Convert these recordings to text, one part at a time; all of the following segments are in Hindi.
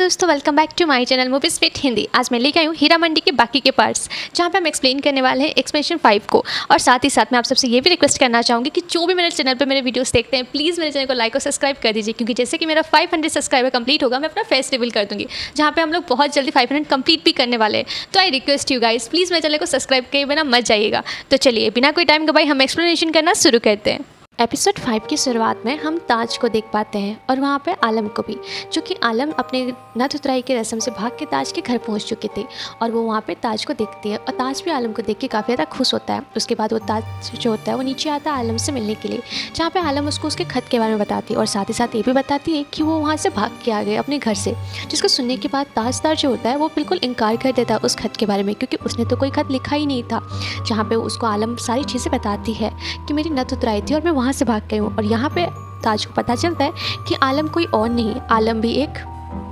दोस्तों, welcome back to my channel movies with Hindi. आज मैं लेके आई हूँ हीरा मंडी के बाकी के पार्ट्स, जहाँ पे हम एक्सप्लेन करने वाले हैं एक्सपेंशन 5 को। और साथ ही साथ मैं आप सबसे ये भी रिक्वेस्ट करना चाहूँगी कि जो भी मेरे चैनल पे मेरे वीडियोस देखते हैं, प्लीज़ मेरे चैनल को लाइक और सब्सक्राइब कर दीजिए, क्योंकि जैसे कि मेरा 500 सब्सक्राइबर कंप्लीट होगा, मैं अपना फेस रिवील कर दूँगी, जहाँ पे हम लोग बहुत जल्दी 500 कंप्लीट भी करने वाले हैं। तो I request you guys, please मेरे चैनल को सब्सक्राइब किए बिना मत जाइएगा। तो चलिए बिना कोई टाइम गवाए हम एक्सप्लेनेशन करना शुरू करते हैं। एपिसोड 5 की शुरुआत में हम ताज को देख पाते हैं और वहाँ पे आलम को भी, जो कि आलम अपने नथ उतराई की रस्म से भाग के ताज के घर पहुँच चुके थे। और वो वहाँ पे ताज को देखती है और ताज भी आलम को देख के काफ़ी ज़्यादा खुश होता है। उसके बाद वो ताज जो होता है वो नीचे आता है आलम से मिलने के लिए, जहाँ पे आलम उसको उसके खत के बारे में बताती है और साथ ही साथ ये भी बताती है कि वो वहाँ से भाग के आ गए अपने घर से। जिसको सुनने के बाद ताजदार जो होता है वो बिल्कुल इनकार कर देता है उस खत के बारे में, क्योंकि उसने तो कोई खत लिखा ही नहीं था। जहाँ पे उसको आलम सारी चीज़ें बताती है कि मेरी नथ उतराई थी और मैं वहाँ से भाग गई हूँ। और यहाँ पे ताज को पता चलता है कि आलम कोई और नहीं, आलम भी एक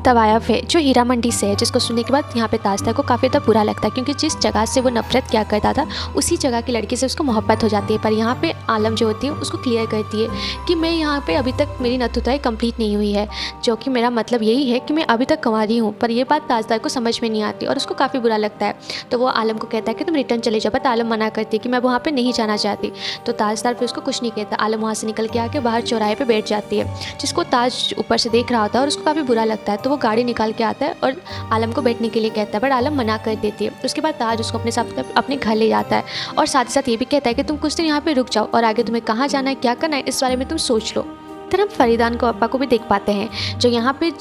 तवायफ है जो हीरा मंडी से है। जिसको सुनने के बाद यहाँ पे ताजदार को काफ़ी ज़्यादा बुरा लगता है, क्योंकि जिस जगह से वो नफरत किया करता था उसी जगह की लड़की से उसको मोहब्बत हो जाती है। पर यहाँ पे आलम जो होती है उसको क्लियर करती है कि मैं यहाँ पे अभी तक मेरी नथ उतराई कंप्लीट नहीं हुई है, जो कि मेरा मतलब यही है कि मैं अभी तक कुंवारी हूँ। पर ये बात ताजदार को समझ में नहीं आती और उसको काफ़ी बुरा लगता है। तो वो आलम को कहता है कि तुम रिटर्न चले जाओ, बट आलम मना करती है कि मैं वहाँ पर नहीं जाना चाहती। तो ताजदार फिर उसको कुछ नहीं कहता। आलम वहाँ से निकल के आके बाहर चौराहे पर बैठ जाती है, जिसको ताज ऊपर से देख रहा होता है और उसको काफ़ी बुरा लगता है। तो वो गाड़ी निकाल के आता है और आलम को बैठने के लिए कहता है, बट आलम मना कर देती है। उसके बाद ताज उसको अपने साथ अपने घर ले जाता है और साथ ही साथ ये भी कहता है कि तुम कुछ दिन यहाँ पे रुक जाओ और आगे तुम्हें कहाँ जाना है, क्या करना है, इस बारे में तुम सोच लो। फिर हम फरीदान को अप्पा को भी देख पाते हैं, जो यहाँ पे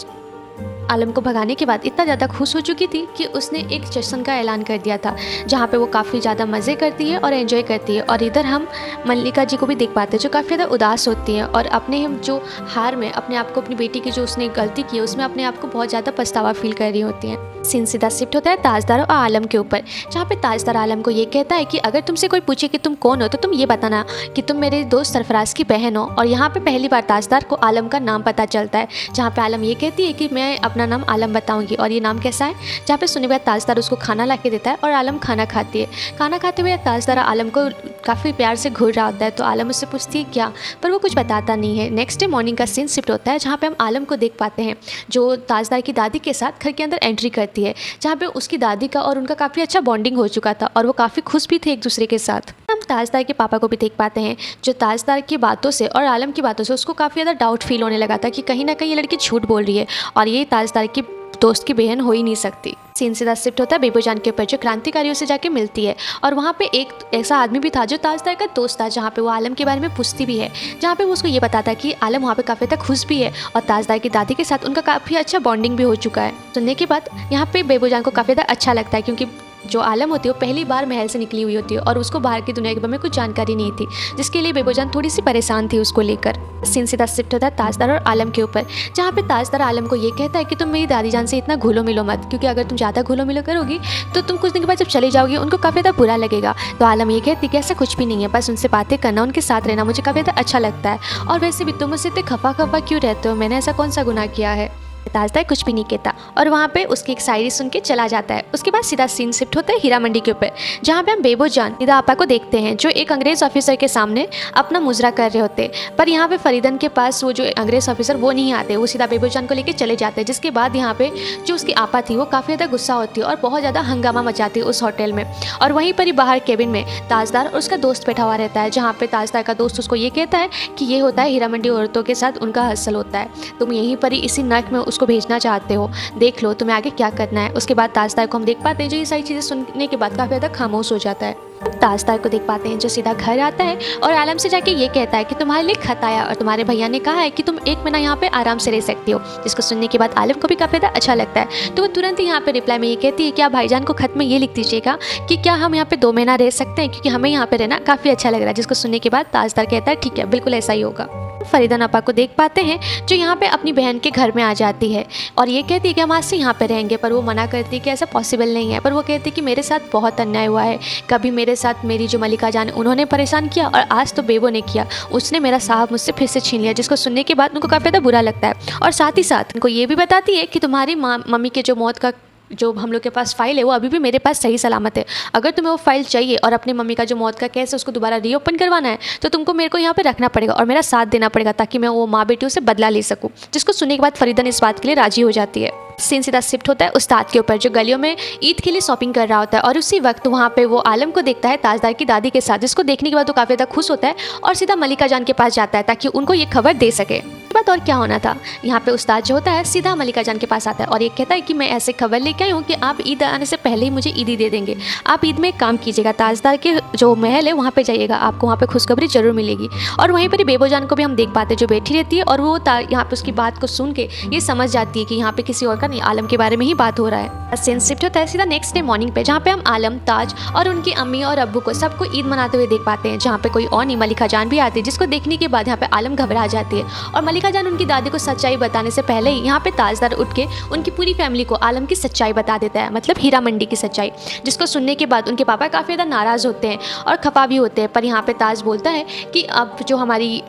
आलम को भगाने के बाद इतना ज़्यादा खुश हो चुकी थी कि उसने एक जश्न का ऐलान कर दिया था, जहाँ पे वो काफ़ी ज़्यादा मज़े करती है और एंजॉय करती है। और इधर हम मल्लिका जी को भी देख पाते हैं, जो काफ़ी ज़्यादा उदास होती हैं और अपने जो हार में अपने आप को, अपनी बेटी की जो उसने गलती की है उसमें अपने आप को बहुत ज़्यादा पछतावा फील कर रही होती हैं। सीन सीधा शिफ्ट होता है ताजदार और आलम के ऊपर, जहाँ पे ताजदार आलम को ये कहता है कि अगर तुमसे कोई पूछे कि तुम कौन हो तो तुम ये बताना कि तुम मेरे दोस्त सरफराज की बहन हो। और यहाँ पे पहली बार ताजदार को आलम का नाम पता चलता है, जहाँ पे आलम ये कहती है कि मैं अपना नाम आलम बताऊंगी और ये नाम कैसा है। जहाँ पे सुनने के बाद ताजदार उसको खाना ला के देता है और आलम खाना खाती है। खाना खाते हुए ताजदार आलम को काफ़ी प्यार से घूर रहा होता है, तो आलम उससे पूछती है क्या, पर वो कुछ बताता नहीं है। नेक्स्ट डे मॉर्निंग का सीन शिफ्ट होता है, जहाँ पे हम आलम को देख पाते हैं जो ताजदार की दादी के साथ घर के अंदर एंट्री करती है, जहाँ पे उसकी दादी का और उनका काफ़ी अच्छा बॉन्डिंग हो चुका था और वो काफ़ी खुश भी थे एक दूसरे के साथ। हम ताजदार के पापा को भी देख पाते हैं, जो ताजदार की बातों से और आलम की बातों से उसको काफ़ी ज़्यादा डाउट फील होने लगा था कि कहीं ना कहीं ये लड़की झूठ बोल रही है और ये ताजदार की दोस्त की बहन हो ही नहीं सकती। सीन सीधा शिफ्ट होता है बेबोजान के ऊपर, जो क्रांतिकारियों से जाके मिलती है। और वहाँ पे एक ऐसा आदमी भी था जो ताजदार का दोस्त था, जहाँ पे वो आलम के बारे में पूछती भी है, जहाँ पे वो उसको ये बताता है कि आलम वहाँ पे काफ़ी तक खुश भी है और ताजदार की दादी के साथ उनका काफ़ी अच्छा बॉन्डिंग भी हो चुका है। सुनने के बाद यहाँ पे बेबोजान को काफ़ी ज़्यादा अच्छा लगता है, क्योंकि जो आलम होती है वो पहली बार महल से निकली हुई होती है और उसको बाहर की दुनिया के बारे में कुछ जानकारी नहीं थी, जिसके लिए बेबोजान थोड़ी सी परेशान थी उसको लेकर। सीन सीधा शिफ्ट होता है ताजदार और आलम के ऊपर, जहाँ पे ताजदार आलम को ये कहता है कि तुम मेरी दादी जान से इतना घुलो मिलो मत, क्योंकि अगर तुम ज़्यादा घुलो मिलो करोगी तो तुम कुछ दिन के बाद जब चले जाओगी उनको काफ़ी ज़्यादा बुरा लगेगा। तो आलम ये कहती है कि ऐसा कुछ भी नहीं है, बस उनसे बातें करना, उनके साथ रहना मुझे काफ़ी ज़्यादा अच्छा लगता है। और वैसे भी तुम मुझसे इतने खफा खफा क्यों रहते हो, मैंने ऐसा कौन सा गुनाह किया है। ताजदार कुछ भी नहीं कहता और वहाँ पे उसकी एक शायरी सुन के चला जाता है। उसके बाद सीधा सीन शिफ्ट होता है हीरा मंडी के ऊपर, जहाँ पे हम बेबोजान निदा आपा को देखते हैं, जो एक अंग्रेज़ ऑफिसर के सामने अपना मुजरा कर रहे होते हैं। पर यहाँ पे फरीदन के पास वो जो अंग्रेज़ ऑफिसर वो नहीं आते, वो सीधा बेबोजान को लेकर चले जाते हैं। जिसके बाद यहाँ पे जो उसकी आपा थी वो काफ़ी ज़्यादा गुस्सा होती है और बहुत ज़्यादा हंगामा मचाती है उस होटल में। और वहीं पर ही बाहर केबिन में ताजदार और उसका दोस्त बैठा हुआ रहता है, जहाँ पे ताजदार का दोस्त उसको ये कहता है कि ये होता है हीरा मंडी औरतों के साथ उनका हसल होता है, तुम यहीं पर ही इसी नर्क में उसको भेजना चाहते हो, देख लो तुम्हें आगे क्या करना है। उसके बाद ताजदार को हम देख पाते हैं जो ये सारी चीज़ें सुनने के बाद काफ़ी ज़्यादा खामोश हो जाता है। ताजदार को देख पाते हैं जो सीधा घर आता है और आलम से जाके ये कहता है कि तुम्हारे लिए खत आया और तुम्हारे भैया ने कहा है कि तुम 1 महीना यहाँ पे आराम से रह सकती हो। जिसको सुनने के बाद आलम को भी काफ़ी ज़्यादा अच्छा लगता है, तो वो तुरंत ही यहाँ पे रिप्लाई में ये कहती है कि आप भाईजान को खत में ये लिख दीजिएगा कि क्या हम यहाँ पे 2 महीना रह सकते हैं, क्योंकि हमें यहाँ पे रहना काफ़ी अच्छा लग रहा है। जिसको सुनने के बाद ताजदार कहता है ठीक है, बिल्कुल ऐसा ही होगा। फरीदान अपा को देख पाते हैं जो यहाँ पे अपनी बहन के घर में आ जाती है और ये कहती है कि हम आज से यहाँ पे रहेंगे, पर वो मना करती है कि ऐसा पॉसिबल नहीं है। पर वो कहती है कि मेरे साथ बहुत अन्याय हुआ है, कभी मेरे साथ मेरी जो मल्लिका जान उन्होंने परेशान किया और आज तो बेबो ने किया, उसने मेरा साहब मुझसे फिर से छीन लिया। जिसको सुनने के बाद उनको काफ़ी ज़्यादा बुरा लगता है और साथ ही साथ उनको ये भी बताती है कि तुम्हारी मम्मी के जो मौत का जो हम लोग के पास फाइल है वो अभी भी मेरे पास सही सलामत है। अगर तुम्हें वो फाइल चाहिए और अपनी मम्मी का जो मौत का केस है उसको दोबारा रीओपन करवाना है तो तुमको मेरे को यहाँ पे रखना पड़ेगा और मेरा साथ देना पड़ेगा, ताकि मैं वो माँ बेटियों से बदला ले सकूँ। जिसको सुनने के बाद फरीदन इस बात के लिए राजी हो जाती है। सीन सीधा शिफ्ट होता है उस्ताद के ऊपर, जो गलियों में ईद के लिए शॉपिंग कर रहा होता है। और उसी वक्त वहाँ पे वो आलम को देखता है ताजदार की दादी के साथ, जिसको देखने के बाद वो काफ़ी ज़्यादा खुश होता है और सीधा मलिका जान के पास जाता है ताकि उनको ये खबर दे सके। बात और क्या होना था, यहाँ पे उस्ताद जो होता है सीधा मलिका जान के पास आता है और ये कहता है कि मैं ऐसे खबर लेके आई हूँ कि आप ईद आने से पहले ही मुझे ईदी दे देंगे। आप ईद में एक काम कीजिएगा, ताजदार के जो महल है वहाँ पे जाइएगा, आपको वहाँ पे खुशखबरी जरूर मिलेगी। और वहीं पर बेबो जान को भी हम देख पाते हैं जो बैठी रहती है और वो यहाँ पे उसकी बात को सुन के ये समझ जाती है कि यहाँ पे किसी और का नहीं, आलम के बारे में ही बात हो रहा है। सीन शिफ्ट होता है सीधा नेक्स्ट डे मॉर्निंग पे, जहाँ पे हम आलम, ताज और उनकी अम्मी और अब्बू को सबको ईद मनाते हुए देख पाते हैं। जहाँ पे कोई और नहीं, मलिका जान भी आती है, जिसको देखने के बाद यहाँ पे आलम घबरा जाती है और मलिका जान उनकी दादी को सच्चाई बताने से पहले ही यहाँ पे ताजदार उठ के उनकी पूरी फैमिली को आलम की सच्चाई बता देता है, मतलब हीरा मंडी की सच्चाई, जिसको सुनने के बाद उनके पापा काफ़ी ज़्यादा नाराज़ होते हैं और खफा भी होते हैं। पर यहाँ पे ताज बोलता है कि अब जो हमारी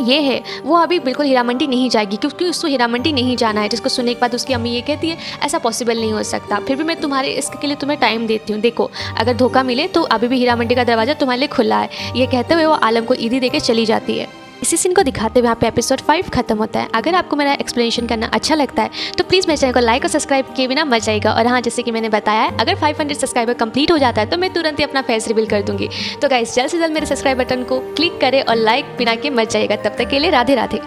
ये है वो अभी बिल्कुल हीरा मंडी नहीं जाएगी, क्योंकि उसको हीरा मंडी नहीं जाना है। जिसको सुनने के बाद उसकी अम्मी ये कहती है ऐसा पॉसिबल नहीं हो सकता, फिर भी मैं तुम्हारे इसके लिए तुम्हें टाइम देती हूँ, देखो अगर धोखा मिले तो अभी भी हीरा मंडी का दरवाज़ा तुम्हारे लिए खुला है। ये कहते हुए वो आलम को ईदी देके चली जाती है। इसी सीन को दिखाते हुए यहाँ पे एपिसोड 5 खत्म होता है। अगर आपको मेरा एक्सप्लेनेशन करना अच्छा लगता है तो प्लीज़ मेरे चैनल को लाइक और सब्सक्राइब किए बिना मत जाइएगा। और हाँ, जैसे कि मैंने बताया है, अगर 500 सब्सक्राइबर कंप्लीट हो जाता है तो मैं तुरंत ही अपना फेस रिवील कर दूंगी। तो गाइस जल्द से जल्द मेरे सब्सक्राइब बटन को क्लिक करें और लाइक बिना के मत जाइएगा। तब तक के लिए राधे राधे।